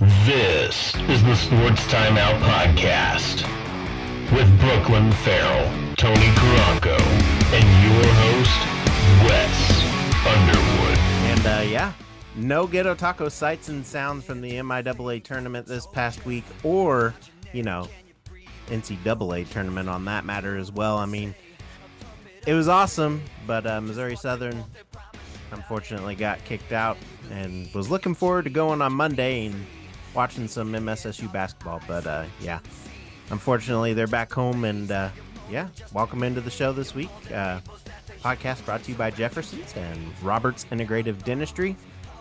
This is the Sports Timeout Podcast with Brooklyn Farrell, Tony Karanko, and your host, Wes Underwood. And no Ghetto Taco sights and sounds from the MIAA tournament this past week, or, NCAA tournament on that matter as well. I mean, it was awesome, but Missouri Southern unfortunately got kicked out, and was looking forward to going on Monday and watching some MSSU basketball. But unfortunately, they're back home, and welcome into the show this week. Podcast brought to you by Jefferson's and Robert's Integrative Dentistry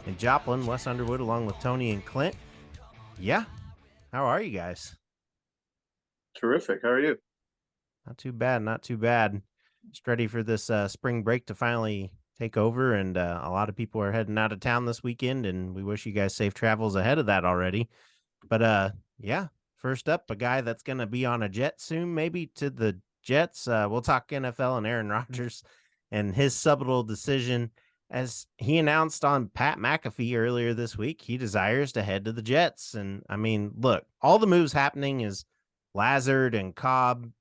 in Joplin. Wes Underwood along with Tony and Clint. Yeah, how are you guys? Terrific. How are you? Not too bad, not too bad. Just ready for this spring break to finally take over, and a lot of people are heading out of town this weekend, and we wish you guys safe travels ahead of that already. But first up, a guy that's going to be on a jet soon, maybe to the Jets. We'll talk NFL and Aaron Rodgers and his subtle decision as he announced on Pat McAfee earlier this week. He desires to head to the Jets. And I mean, look, all the moves happening is Lazard and Cobb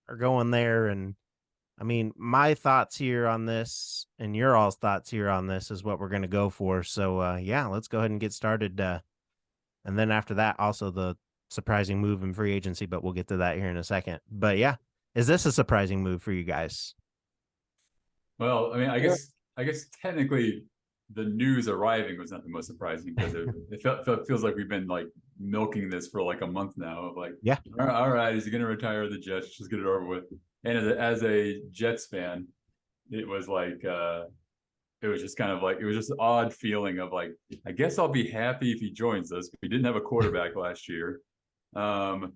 are going there, and I mean, my thoughts here on this and your all's thoughts here on this is what we're going to go for. So, let's go ahead and get started. And then after that, also the surprising move in free agency, but we'll get to that here in a second. But yeah, is this a surprising move for you guys? Well, I mean, I guess technically the news arriving was not the most surprising, because it feels like we've been like milking this for like a month now. Of like, yeah, all right, is he going to retire the Jets? Just get it over with. And as a Jets fan, it was like, it was just kind of like, it was just an odd feeling of like, I guess I'll be happy if he joins us. We didn't have a quarterback last year. But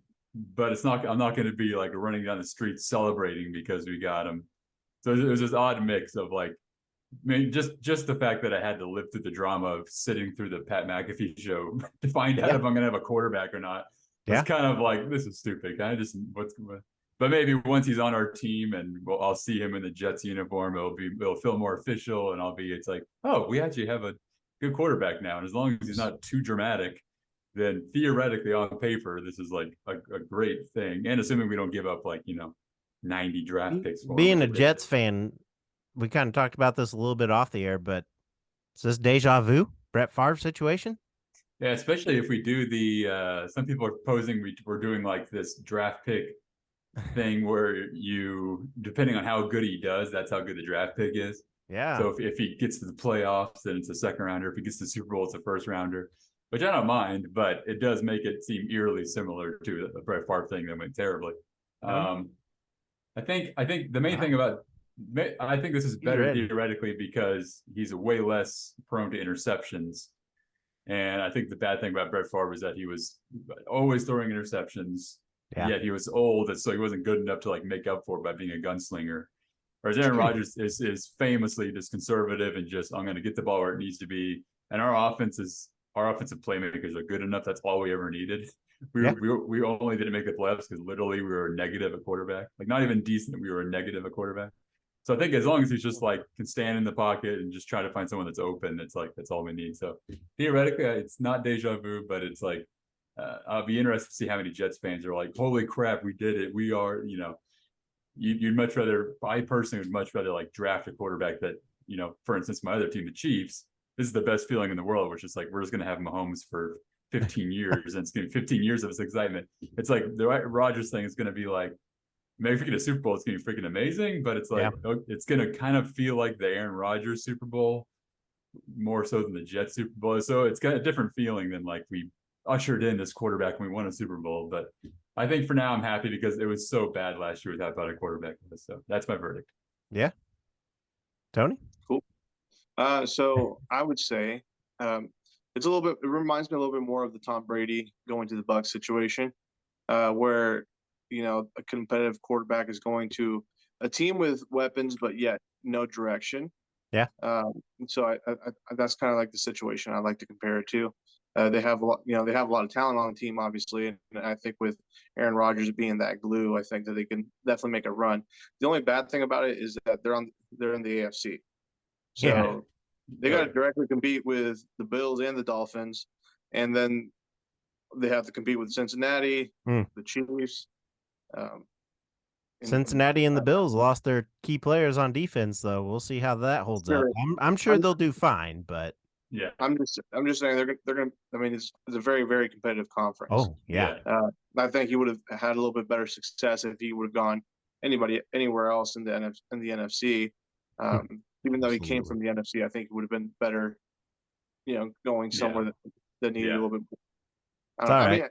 I'm not going to be like running down the street celebrating because we got him. So it was this odd mix of like, I mean, just the fact that I had to live through the drama of sitting through the Pat McAfee show to find out if I'm going to have a quarterback or not. It's kind of like, this is stupid. But maybe once he's on our team and I'll see him in the Jets uniform, it'll feel more official, and it's like, oh, we actually have a good quarterback now. And as long as he's not too dramatic, then theoretically on paper, this is like a great thing. And assuming we don't give up 90 draft picks for being him. A Jets fan, we kind of talked about this a little bit off the air, but is this deja vu, Brett Favre situation? Yeah, especially if we do some people are proposing we're doing like this draft pick thing where depending on how good he does, that's how good the draft pick is. Yeah. So if he gets to the playoffs, then it's a second rounder. If he gets to the Super Bowl, it's a first rounder, which I don't mind, but it does make it seem eerily similar to the Brett Favre thing that went terribly. I think the main thing I think this is better theoretically because he's way less prone to interceptions. And I think the bad thing about Brett Favre was that he was always throwing interceptions. Yeah. Yet he was old, and so he wasn't good enough to like make up for it by being a gunslinger. Whereas Aaron Rodgers is famously just conservative and just, I'm going to get the ball where it needs to be. And our offensive playmakers are good enough. That's all we ever needed. We only didn't make the playoffs because literally we were negative at quarterback. Like not even decent, we were a negative at quarterback. So I think as long as he's just like can stand in the pocket and just try to find someone that's open, it's like that's all we need. So theoretically, it's not deja vu, but it's like, I'll be interested to see how many Jets fans are like, holy crap, we did it. We are, you'd much rather, I personally would much rather like draft a quarterback that, for instance, my other team, the Chiefs, this is the best feeling in the world, which is like, we're just going to have Mahomes for 15 years and it's going to be 15 years of this excitement. It's like the Rodgers thing is going to be like, maybe if we get a Super Bowl, it's going to be freaking amazing, but it's like, it's going to kind of feel like the Aaron Rodgers Super Bowl more so than the Jets Super Bowl. So it's got a different feeling than like we ushered in this quarterback when we won a Super Bowl. But I think for now I'm happy because it was so bad last year with how bad a quarterback was. So that's my verdict. Yeah. Tony? Cool. So I would say it reminds me a little bit more of the Tom Brady going to the Bucs situation, where a competitive quarterback is going to a team with weapons but yet no direction. Yeah. So I that's kind of like the situation I like to compare it to. They have a lot, they have a lot of talent on the team, obviously, and I think with Aaron Rodgers being that glue, I think that they can definitely make a run. The only bad thing about it is that they're in the AFC, so they got to directly compete with the Bills and the Dolphins, and then they have to compete with Cincinnati, Hmm. the Chiefs. Cincinnati and the Bills lost their key players on defense, though. We'll see how that holds up. I'm sure they'll do fine, but Yeah. I'm just saying they're gonna. I mean, it's a very, very competitive conference. oh yeah, I think he would have had a little bit better success if he would have gone anywhere else in the NFC. Even though he came from the NFC, I think he would have been better. Going somewhere that needed a little bit. I mean,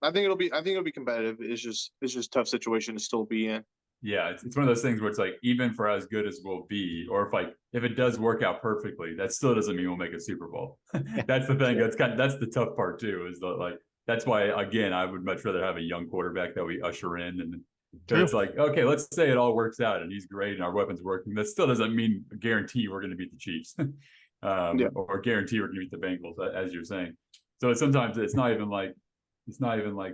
I think it'll be competitive. It's just a tough situation to still be in. Yeah, it's one of those things where it's like, even for as good as we'll be, or if it does work out perfectly, that still doesn't mean we'll make a Super Bowl. That's the thing. That's the tough part too. Is that's why, again, I would much rather have a young quarterback that we usher in, and it's like, okay, let's say it all works out and he's great and our weapon's working. That still doesn't mean guarantee we're going to beat the Chiefs, or guarantee we're going to beat the Bengals, as you're saying. So sometimes it's not even like,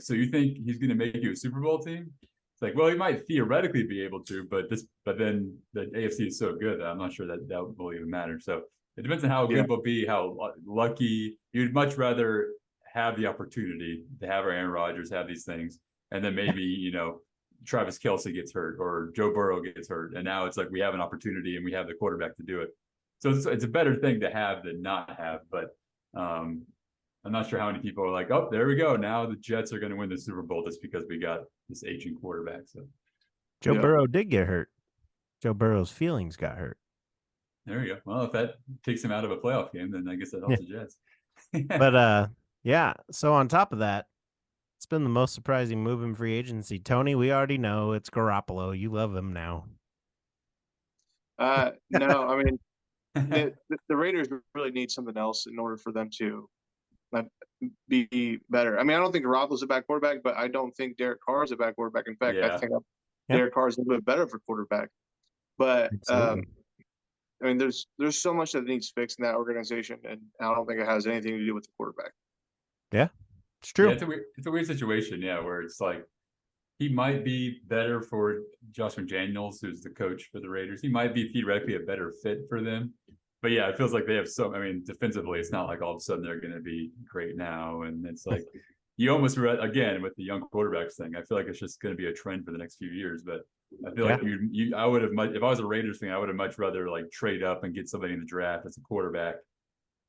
so you think he's going to make you a Super Bowl team? It's like, well, he might theoretically be able to, but then the AFC is so good that I'm not sure that will even matter. So it depends on how good we'll be, how lucky. You'd much rather have the opportunity to have our Aaron Rodgers, have these things, and then maybe, Travis Kelce gets hurt or Joe Burrow gets hurt. And now it's like we have an opportunity and we have the quarterback to do it. So it's a better thing to have than not have. But I'm not sure how many people are like, oh, there we go. Now the Jets are going to win the Super Bowl just because we got this aging quarterback. So Joe Burrow did get hurt. Joe Burrow's feelings got hurt. There you go. Well, if that takes him out of a playoff game, then I guess that helps the Jets. But so on top of that, it's been the most surprising move in free agency. Tony, we already know it's Garoppolo. You love him now. No, I mean, the Raiders really need something else in order for them to be better. I mean, I don't think Garoppolo's a bad quarterback, but I don't think Derek Carr is a bad quarterback. In fact, I think Derek Carr is a little bit better for quarterback. But I mean, there's so much that needs fixed in that organization, and I don't think it has anything to do with the quarterback. Yeah, it's true. Yeah, it's a weird situation, where it's like he might be better for Josh McDaniels, who's the coach for the Raiders. He might be theoretically a better fit for them. But yeah, it feels like they have defensively, it's not like all of a sudden they're going to be great now. And it's like, you almost again, with the young quarterbacks thing, I feel like it's just going to be a trend for the next few years. But I feel like I would have if I was a Raiders fan, I would have much rather trade up and get somebody in the draft as a quarterback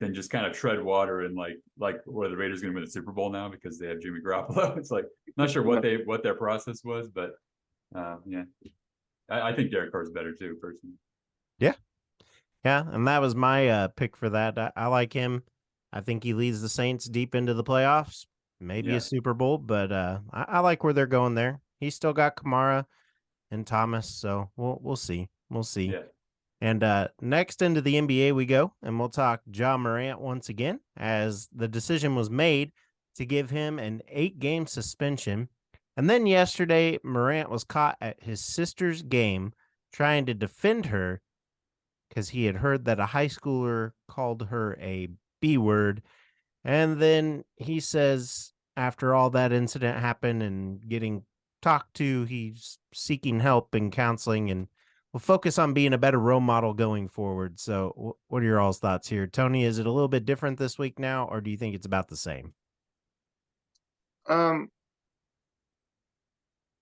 than just kind of tread water and where the Raiders going to win the Super Bowl now because they have Jimmy Garoppolo. It's like, not sure what their process was, but I think Derek Carr's better too, personally. Yeah, and that was my pick for that. I like him. I think he leads the Saints deep into the playoffs, maybe a Super Bowl, but I like where they're going there. He's still got Kamara and Thomas, so we'll see. We'll see. Yeah. And next into the NBA we go, and we'll talk Ja Morant once again, as the decision was made to give him an 8-game suspension. And then yesterday, Morant was caught at his sister's game trying to defend her because he had heard that a high schooler called her a B word. And then he says, after all that incident happened and getting talked to, he's seeking help and counseling, and we'll focus on being a better role model going forward. So what are your all's thoughts here? Tony, is it a little bit different this week now, or do you think it's about the same? I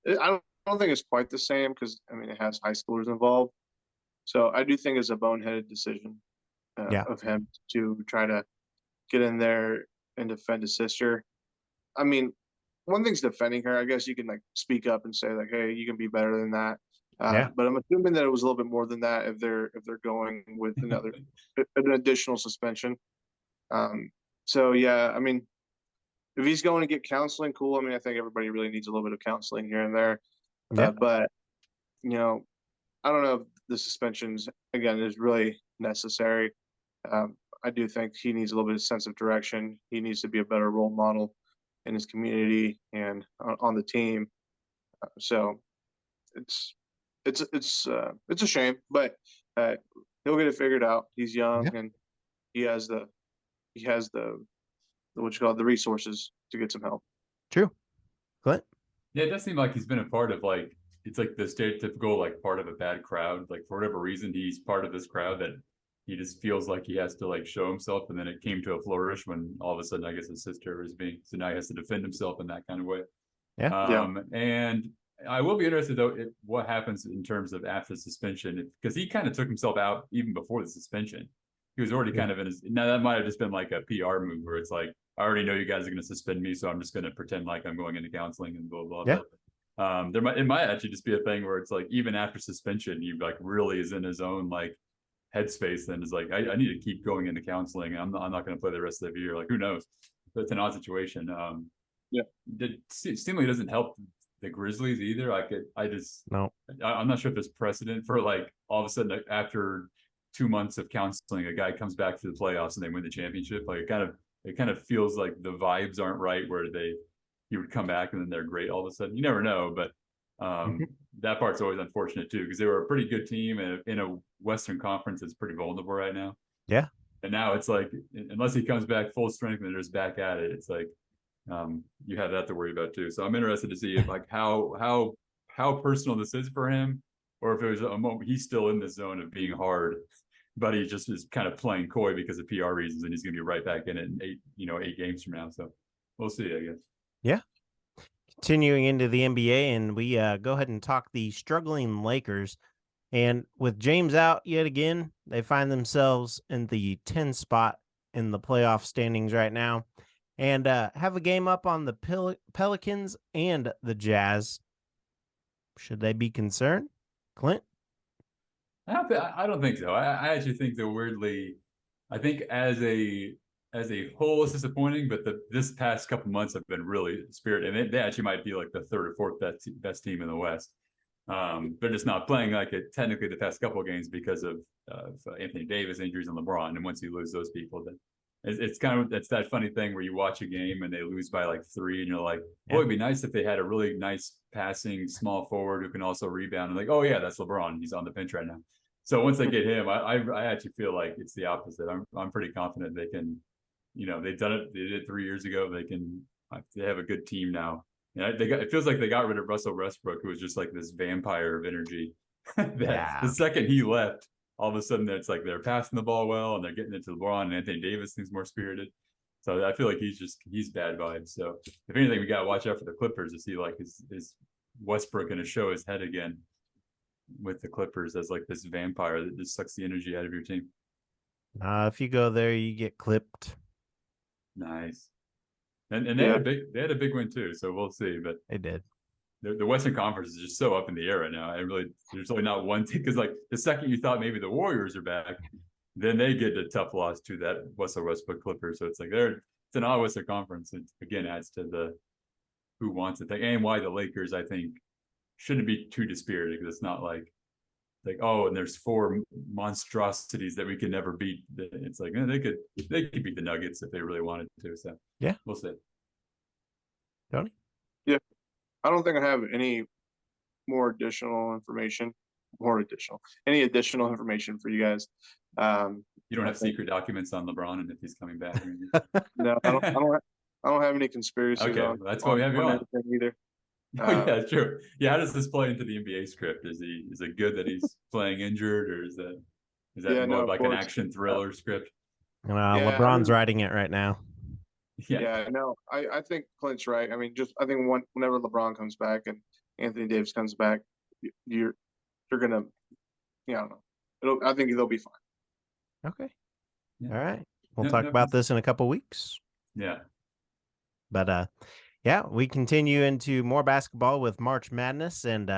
don't think it's quite the same because, I mean, it has high schoolers involved. So I do think it's a boneheaded decision of him to try to get in there and defend his sister. I mean, one thing's defending her. I guess you can speak up and say hey, you can be better than that. But I'm assuming that it was a little bit more than that if they're going with an additional suspension. So yeah, I mean, if he's going to get counseling, cool. I mean, I think everybody really needs a little bit of counseling here and there. But I don't know if the suspensions again is really necessary. I do think he needs a little bit of sense of direction. He needs to be a better role model in his community and on the team. So it's a shame, but he'll get it figured out. He's young and he has the the resources to get some help. True. Clint? Yeah, it does seem like he's been a part of it's like the stereotypical part of a bad crowd. For whatever reason, he's part of this crowd that he just feels like he has to like show himself, and then it came to a flourish when all of a sudden I guess his sister was being, so now he has to defend himself in that kind of way. Yeah. And I will be interested though what happens in terms of after suspension, because he kind of took himself out even before the suspension. He was already kind of in his, now that might have just been like a PR move where it's like, I already know you guys are going to suspend me, so I'm just going to pretend like I'm going into counseling and blah blah blah. Yeah. It might actually just be a thing where it's like even after suspension, he like really is in his own like headspace and is like, I need to keep going into counseling. I'm not going to play the rest of the year. Like who knows? It's an odd situation. It seemingly doesn't help the Grizzlies either. I'm not sure if there's precedent for like all of a sudden after 2 months of counseling, a guy comes back to the playoffs and they win the championship. Like it kind of feels like the vibes aren't right where you would come back and then they're great all of a sudden. You never know, but that part's always unfortunate too, because they were a pretty good team and in a Western Conference that's pretty vulnerable right now. Yeah. And now it's like, unless he comes back full strength and they're just back at it, it's like you have that to worry about too. So I'm interested to see if like how personal this is for him, or if it was a moment he's still in the zone of being hard, but he just is kind of playing coy because of PR reasons, and he's going to be right back in it in 8 games from now. So we'll see, I guess. Yeah. Continuing into the NBA, and we go ahead and talk the struggling Lakers. And with James out yet again, they find themselves in the 10 spot in the playoff standings right now, and have a game up on the Pelicans and the Jazz. Should they be concerned, Clint? I don't think so. I actually think that weirdly, I think as a whole, it's disappointing, but this past couple months have been really spirited, and they actually might be like the third or fourth best team in the West. They're just not playing like it technically the past couple of games because of Anthony Davis injuries and LeBron. And once you lose those people, then it's that funny thing where you watch a game and they lose by like 3, and you're like, boy, it'd be nice if they had a really nice passing small forward who can also rebound. And like, oh yeah, that's LeBron. He's on the bench right now. So once they get him, I actually feel like it's the opposite. I'm pretty confident they can. They've done it. They did it 3 years ago. They have a good team now. It feels like they got rid of Russell Westbrook, who was just like this vampire of energy. The second he left, all of a sudden it's like they're passing the ball well and they're getting into LeBron, and Anthony Davis seems more spirited. So I feel like he's bad vibes. So if anything, we got to watch out for the Clippers to see like is Westbrook going to show his head again with the Clippers as like this vampire that just sucks the energy out of your team. If you go there, you get clipped. Nice. And they had a big win too, so we'll see. But they did. The Western Conference is just so up in the air right now. There's only not one team, because like the second you thought maybe the Warriors are back, then they get a tough loss to that Russell Westbrook Clippers. So it's like it's an odd Western Conference. It again adds to the who wants it thing, and why the Lakers I think shouldn't be too dispirited, because it's not like and there's 4 monstrosities that we can never beat. It's like they could beat the Nuggets if they really wanted to. So yeah, we'll see. Tony? Yeah, I don't think I have any additional information for you guys. You don't have secret documents on LeBron and if he's coming back? No, I don't have any conspiracies. Okay, that's why we have you on either. Yeah, true. Yeah, how does this play into the NBA script? Is it good that he's playing injured, or is that more like an action thriller script? LeBron's writing it right now. Yeah, no, I think Clint's right. I mean, I think whenever LeBron comes back and Anthony Davis comes back, you're gonna, I don't know. I think they'll be fine. Okay. Yeah. All right. We'll talk about this in a couple weeks. Yeah. But we continue into more basketball with March Madness, and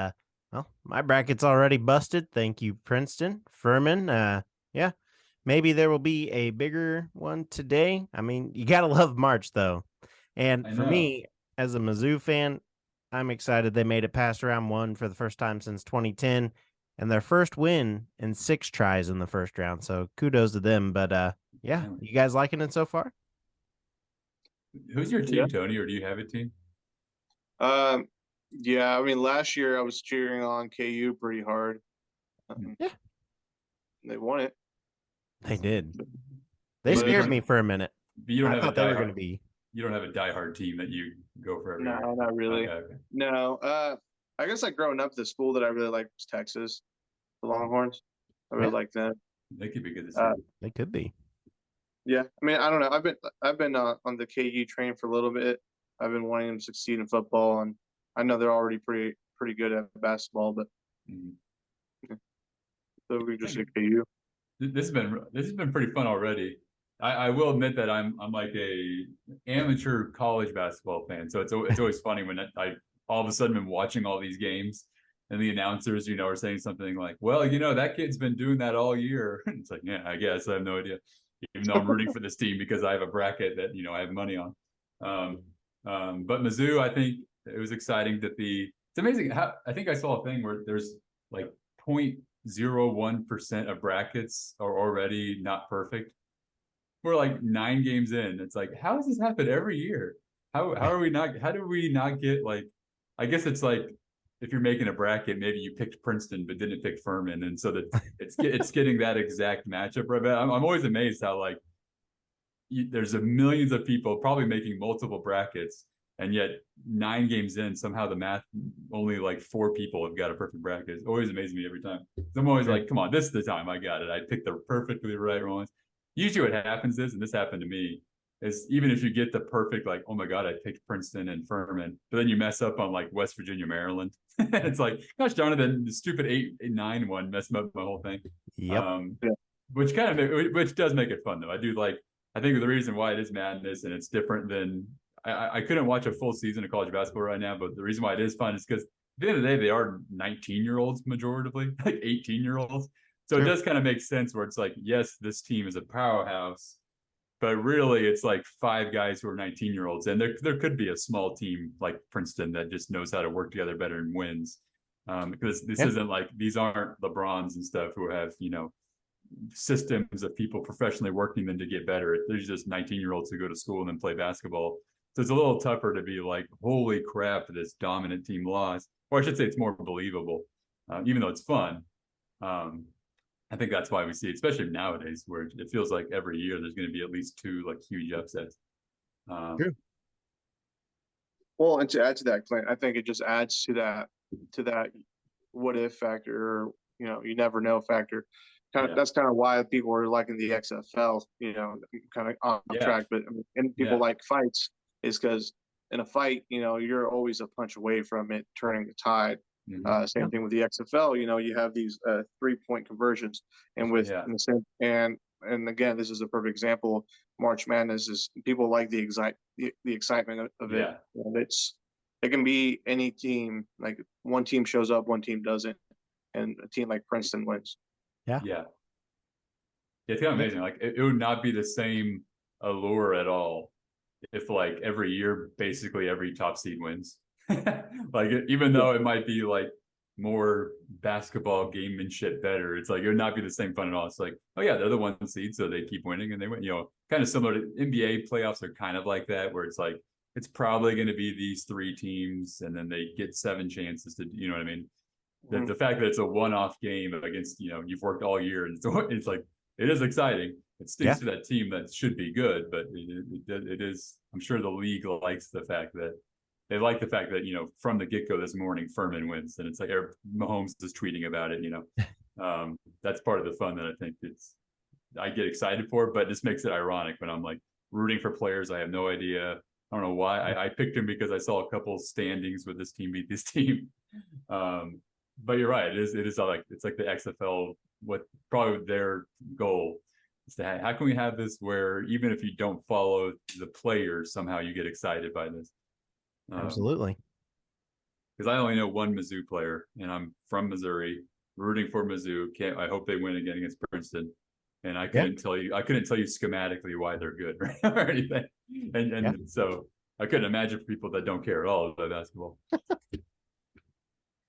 my bracket's already busted. Thank you, Princeton. Furman. Maybe there will be a bigger one today. I mean, you gotta love March though. And for me, as a Mizzou fan, I'm excited they made it past round 1 for the first time since 2010, and their first win in 6 tries in the first round. So kudos to them. But you guys liking it so far? Who's your team, Tony, or do you have a team? Yeah, I mean, last year I was cheering on KU pretty hard. They won it. They did. They scared me for a minute. I thought they were going to be. You don't have a diehard team that you go for every year? No, not really. Okay. No. I guess like growing up, the school that I really liked was Texas, the Longhorns. I really liked them. They could be good this Uh, year. They could be. Yeah, I mean, I don't know. I've been on the KU train for a little bit. I've been wanting them to succeed in football, and I know they're already pretty good at basketball. But Mhm. so we just say KU. This has been pretty fun already. I will admit that I'm like a amateur college basketball fan, so it's always funny when I all of a sudden been watching all these games and the announcers, are saying something like, "Well, that kid's been doing that all year." It's like, yeah, I guess I have no idea. Even though I'm rooting for this team because I have a bracket that I have money on. But Mizzou, I think it was exciting that it's amazing how I think I saw a thing where there's like 0.01% of brackets are already not perfect. We're like 9 games in. It's like, how does this happen every year? How do we not get like, I guess it's like if you're making a bracket, maybe you picked Princeton but didn't pick Furman, and so that it's getting that exact matchup. Right? But I'm always amazed how like there's millions of people probably making multiple brackets, and yet 9 games in, somehow the math only like 4 people have got a perfect bracket. It always amazes me every time. I'm always like, come on, this is the time I got it. I picked the perfectly right ones. Usually what happens is, and this happened to me, is even if you get the perfect, like, oh my God, I picked Princeton and Furman, but then you mess up on like West Virginia, Maryland. It's like, gosh darn it, the stupid 8-9 one messed up my whole thing. Yep. Which does make it fun though. I think the reason why it is madness and it's different than I couldn't watch a full season of college basketball right now, but the reason why it is fun is because at the end of the day, they are 19-year-olds majoritively, like 18-year-olds. So It does kind of make sense where it's like, yes, this team is a powerhouse, but really it's like 5 guys who are 19-year-olds. And there could be a small team like Princeton that just knows how to work together better and wins. Because this isn't like, these aren't LeBrons and stuff who have, systems of people professionally working them to get better. There's just 19-year-olds who go to school and then play basketball. So it's a little tougher to be like, holy crap, this dominant team lost. Or I should say it's more believable, even though it's fun. I think that's why we see it, especially nowadays, where it feels like every year there's going to be at least 2 like huge upsets. True. Well, and to add to that, Clint, I think it just adds to that what if factor, or you never know factor. That's kind of why people are liking the XFL, kind of off track. But and people like fights is because in a fight, you're always a punch away from it turning the tide. Same thing with the XFL. You have these 3-point conversions, and in the same and again, this is a perfect example. March Madness is people like the excitement of it. It can be any team. Like one team shows up, one team doesn't, and a team like Princeton wins. Yeah. It's kind of amazing. Like it would not be the same allure at all if like every year, basically every top seed wins. Like even though it might be like more basketball gamemanship better, it's like it would not be the same fun at all. It's like, oh yeah, they're the 1 seed, so they keep winning and they win. Kind of similar to NBA playoffs are kind of like that, where it's like it's probably going to be these 3 teams, and then they get 7 chances to, you know what I mean? The fact that it's a one-off game against, you've worked all year, and it's like it is exciting. It stinks for that team that should be good, but it is. I'm sure the league likes the fact that they like the fact that from the get-go this morning Furman wins, and it's like Mahomes is tweeting about it. That's part of the fun that I think I get excited for, but it just makes it ironic when I'm like rooting for players I have no idea. I don't know why I picked him because I saw a couple standings with this team beat this team. But you're right. It is like it's like the XFL. What probably their goal is to how can we have this where even if you don't follow the players, somehow you get excited by this. Absolutely. Because I only know one Mizzou player, and I'm from Missouri, rooting for Mizzou. I hope they win again against Princeton. And I couldn't tell you schematically why they're good, right? Or anything. And so I couldn't imagine for people that don't care at all about basketball.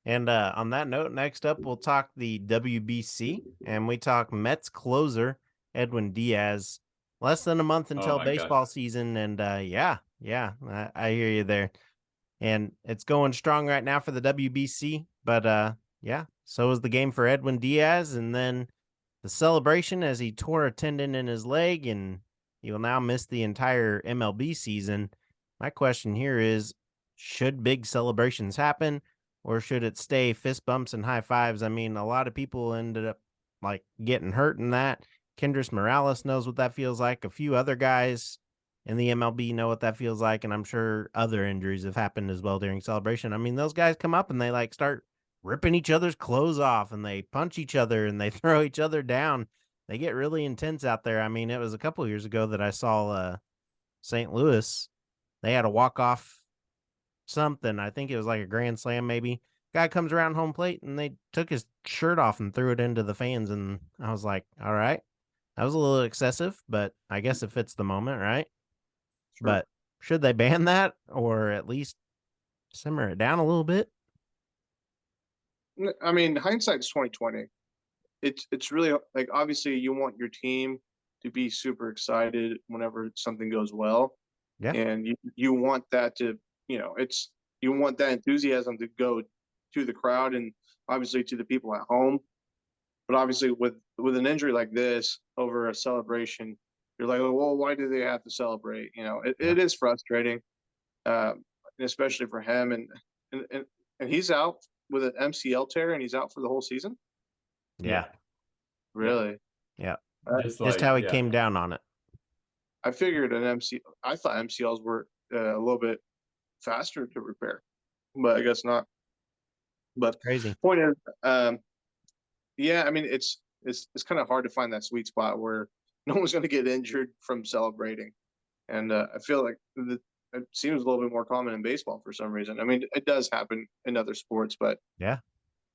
And on that note, next up, we'll talk the WBC, and we talk Mets closer, Edwin Diaz. Less than a month until baseball season, and I hear you there. And it's going strong right now for the WBC, but so is the game for Edwin Diaz, and then the celebration as he tore a tendon in his leg, and he will now miss the entire MLB season. My question here is, should big celebrations happen, or should it stay fist bumps and high fives? I mean, a lot of people ended up like getting hurt in that. Kendrys Morales knows what that feels like. A few other guys in the MLB know what that feels like, and I'm sure other injuries have happened as well during celebration. I mean, those guys come up and they like start ripping each other's clothes off, and they punch each other and they throw each other down. They get really intense out there. I mean, it was a couple of years ago that I saw St. Louis. They had a walk-off something. I think it was like a grand slam maybe. Guy comes around home plate and they took his shirt off and threw it into the fans. And I was like, all right, that was a little excessive, but I guess it fits the moment, right? Sure. But should they ban that or at least simmer it down a little bit? I mean, hindsight's 2020. It's really like, obviously you want your team to be super excited whenever something goes well. Yeah. And you want that to, you want that enthusiasm to go to the crowd and obviously to the people at home. But obviously with an injury like this over a celebration, you're like, oh, well, why do they have to celebrate? It is frustrating, especially for him. And he's out with an MCL tear and he's out for the whole season. Yeah. Really? Yeah. Just how he came down on it. I figured I thought MCLs were a little bit faster to repair, but I guess not. But Crazy. Point is, yeah, I mean, it's kind of hard to find that sweet spot where no one's going to get injured from celebrating. And I feel like it seems a little bit more common in baseball for some reason. I mean, it does happen in other sports, but yeah,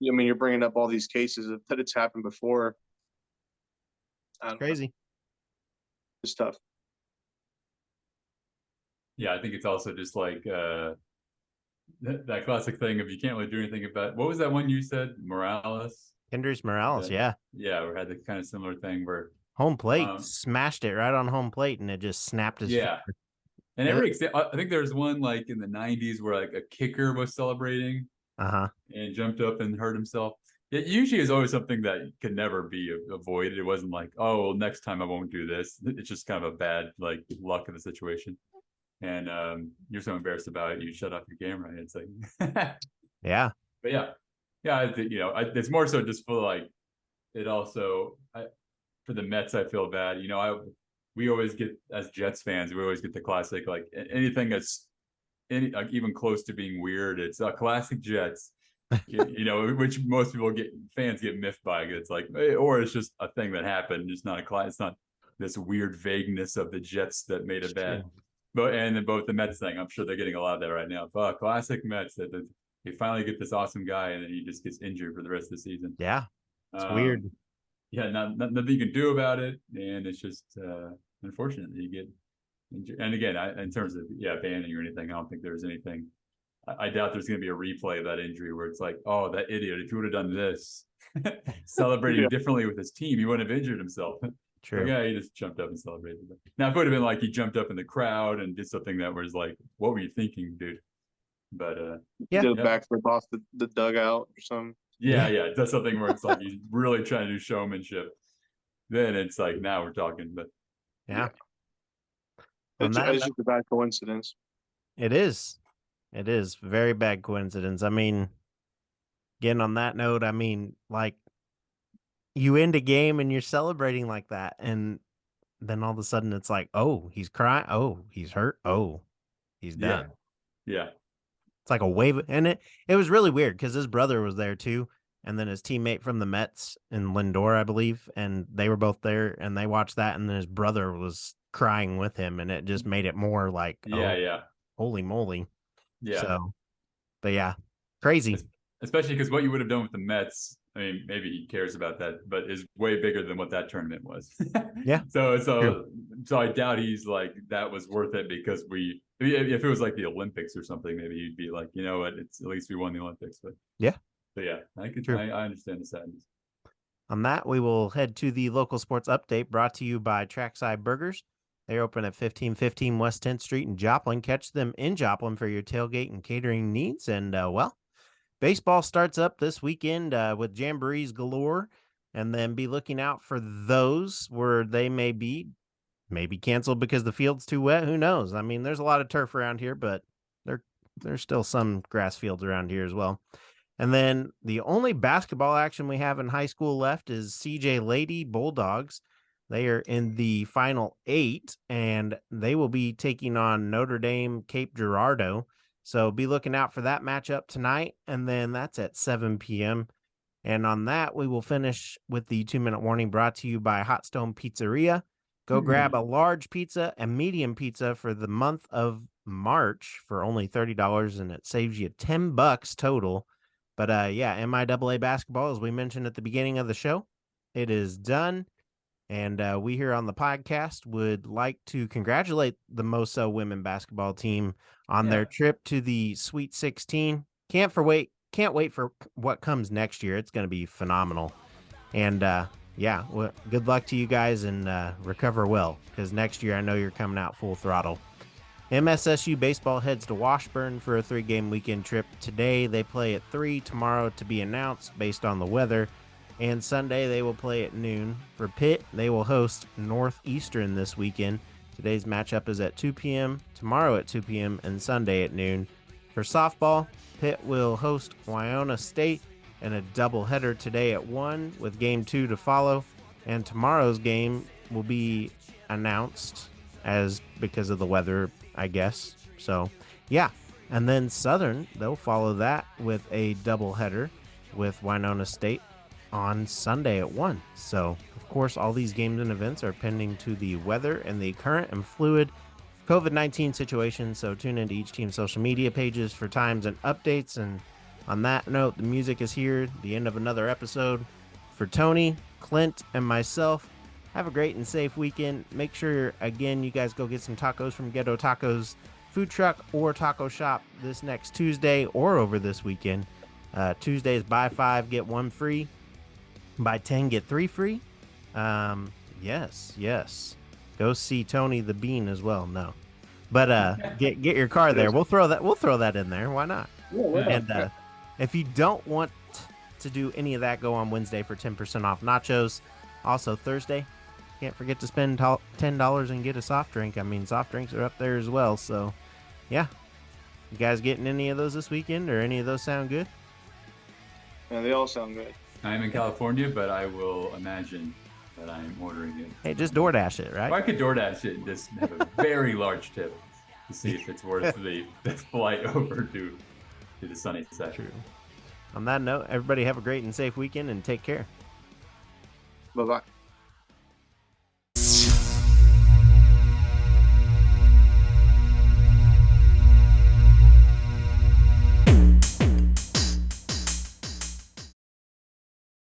I mean, you're bringing up all these cases that it's happened before. Crazy. It's tough. Yeah, I think it's also just like that classic thing of you can't really do anything about. What was that one you said? Morales? Kendrys Morales, yeah. Yeah, we had the kind of similar thing where home plate smashed it right on home plate and it just snapped his finger. And I think there was one like in the 90s where like a kicker was celebrating and jumped up and hurt himself. It usually is always something that could never be avoided. It wasn't like, oh, well, next time I won't do this. It's just kind of a bad like luck of the situation. And you're so embarrassed about it, you shut off your camera. And it's like, yeah. But yeah, it's more so just for like it also for the Mets. I feel bad. We always get, as Jets fans, we always get the classic like anything that's like even close to being weird. It's a classic Jets. Which most fans get miffed by. It's like, or it's just a thing that happened. It's not it's not this weird vagueness of the Jets that made it bad. And then both the Mets thing, I'm sure they're getting a lot of that right now. But classic Mets, that they finally get this awesome guy and then he just gets injured for the rest of the season. Yeah, it's weird. Yeah, nothing you can do about it, and it's just unfortunate that you get injured. And again, in terms of banning or anything, I don't think there's anything. I doubt there's going to be a replay of that injury where it's like, oh, that idiot, if he would have done this, celebrating differently with his team, he wouldn't have injured himself. True. Yeah, he just jumped up and celebrated. Now, it would have been like he jumped up in the crowd and did something that was like, what were you thinking, dude? But did a backflip off the dugout or something. Yeah, it does something where it's like he's really trying to do showmanship. Then it's like, now we're talking. But yeah. It's just a bad coincidence. It is. It is very bad coincidence. I mean, again, on that note, I mean, like, you end a game and you're celebrating like that, and then all of a sudden it's like, oh, he's crying. Oh, he's hurt. Oh, he's done. Yeah. It's like a wave. And it was really weird because his brother was there too. And then his teammate from the Mets in Lindor, I believe. And they were both there and they watched that. And then his brother was crying with him. And it just made it more like, holy moly. Yeah. So, but yeah, crazy. Especially because what you would have done with the Mets, I mean, maybe he cares about that, but is way bigger than what that tournament was. Yeah. So I doubt he's like, that was worth it because if it was like the Olympics or something, maybe he'd be like, you know what, it's at least we won the Olympics. But yeah, I understand the sadness. On that, we will head to the local sports update brought to you by Trackside Burgers. They're open at 1515 West 10th Street in Joplin. Catch them in Joplin for your tailgate and catering needs. And baseball starts up this weekend with jamborees galore, and then be looking out for those where they may be canceled because the field's too wet. Who knows? I mean, there's a lot of turf around here, but there's still some grass fields around here as well. And then the only basketball action we have in high school left is CJ Lady Bulldogs. They are in the final 8, and they will be taking on Notre Dame Cape Girardeau. So be looking out for that matchup tonight, and then that's at 7 p.m. And on that, we will finish with the 2-minute warning brought to you by Hot Stone Pizzeria. Go grab a large pizza and medium pizza for the month of March for only $30, and it saves you $10 total. But MIAA basketball, as we mentioned at the beginning of the show, it is done. And we here on the podcast would like to congratulate the Moso women basketball team on their trip to the Sweet 16. Can't wait for what comes next year. It's going to be phenomenal. And good luck to you guys, and recover well, because next year I know you're coming out full throttle. MSSU baseball heads to Washburn for a 3-game weekend trip. Today they play at 3, tomorrow to be announced based on the weather, and Sunday they will play at noon. For Pitt, they will host Northeastern this weekend. Today's matchup is at 2 p.m., tomorrow at 2 p.m., and Sunday at noon. For softball, Pitt will host Waiona State in a doubleheader today at 1 with game 2 to follow, and tomorrow's game will be announced because of the weather, I guess. So, and then Southern, they'll follow that with a doubleheader with Winona State on Sunday at 1. So, of course, all these games and events are pending to the weather and the current and fluid COVID-19 situation. So tune into each team's social media pages for times and updates. And on that note, the music is here. The end of another episode. For Tony, Clint, and myself, have a great and safe weekend. Make sure, again, you guys go get some tacos from Ghetto Tacos food truck or taco shop this next Tuesday or over this weekend. Tuesday is buy 5, get 1 free. Buy 10, get 3 free. Yes. Go see Tony the Bean as well. No, but get your car there. We'll throw that in there. Why not? And if you don't want to do any of that, go on Wednesday for 10% off nachos. Also Thursday, can't forget to spend $10 and get a soft drink. I mean, soft drinks are up there as well. So, you guys getting any of those this weekend, or any of those sound good? Yeah, they all sound good. I'm in California, but I will imagine that I'm ordering it. Hey, just DoorDash it, right? Or I could DoorDash it and just have a very large tip to see if it's worth the flight over to the sunny side. True. On that note, everybody have a great and safe weekend, and take care. Bye-bye.